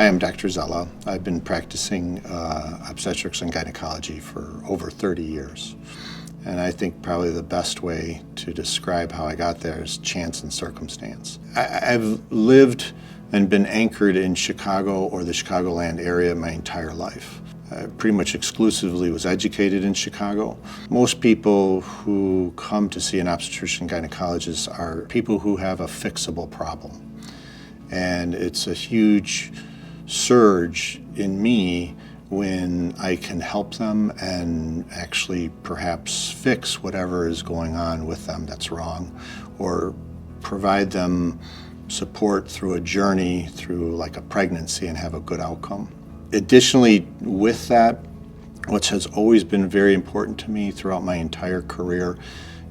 Hi, I'm Dr. Szela. I've been practicing obstetrics and gynecology for over 30 years. And I think probably the best way to describe how I got there is chance and circumstance. I've lived and been anchored in Chicago or the Chicagoland area my entire life. I pretty much exclusively was educated in Chicago. Most people who come to see an obstetrician gynecologist are people who have a fixable problem. And it's a huge surge in me when I can help them and actually perhaps fix whatever is going on with them that's wrong, or provide them support through a journey through like a pregnancy and have a good outcome. Additionally, with that, what has always been very important to me throughout my entire career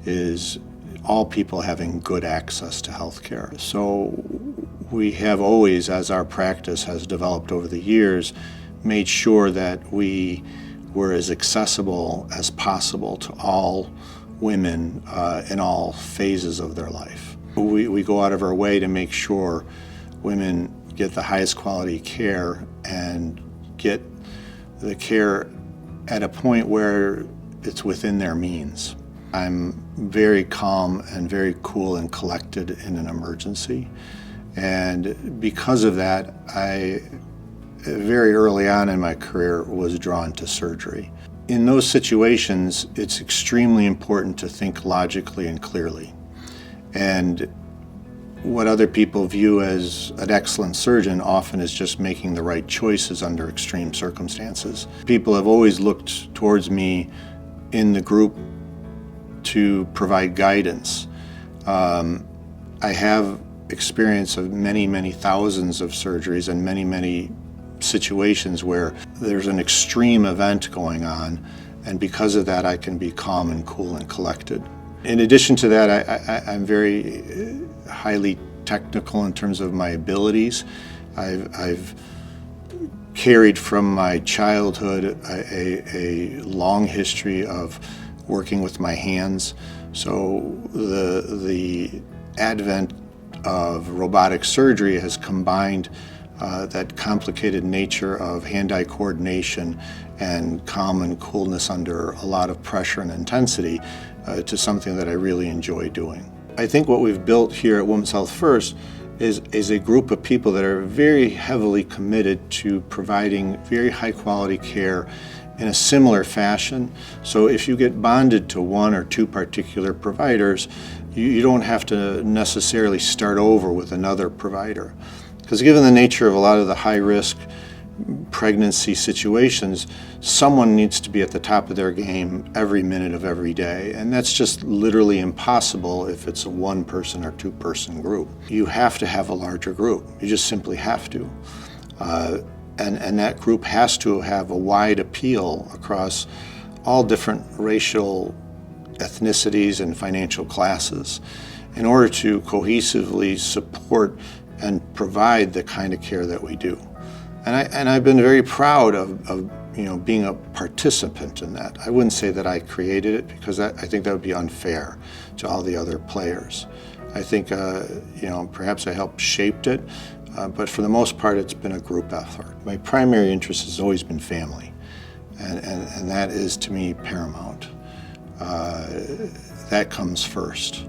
is all people having good access to healthcare. So we have always, as our practice has developed over the years, made sure that we were as accessible as possible to all women in all phases of their life. We go out of our way to make sure women get the highest quality care and get the care at a point where it's within their means. I'm very calm and very cool and collected in an emergency. And because of that, I very early on in my career was drawn to surgery. In those situations, it's extremely important to think logically and clearly. And what other people view as an excellent surgeon often is just making the right choices under extreme circumstances. People have always looked towards me in the group to provide guidance. I have experience of many, many thousands of surgeries and many, many situations where there's an extreme event going on, and because of that I can be calm and cool and collected. In addition to that, I'm very highly technical in terms of my abilities. I've carried from my childhood a long history of working with my hands. So the advent of robotic surgery has combined that complicated nature of hand-eye coordination and calm and coolness under a lot of pressure and intensity to something that I really enjoy doing. I think what we've built here at Women's Health First is a group of people that are very heavily committed to providing very high quality care in a similar fashion. So if you get bonded to one or two particular providers, you don't have to necessarily start over with another provider. Because given the nature of a lot of the high-risk pregnancy situations, someone needs to be at the top of their game every minute of every day. And that's just literally impossible if it's a one-person or two-person group. You have to have a larger group. You just simply have to. And that group has to have a wide appeal across all different racial ethnicities and financial classes in order to cohesively support and provide the kind of care that we do. And I've been very proud of being a participant in that. I wouldn't say that I created it, because I think that would be unfair to all the other players. I think perhaps I helped shaped it, but for the most part it's been a group effort. My primary interest has always been family, and that is to me paramount. That comes first.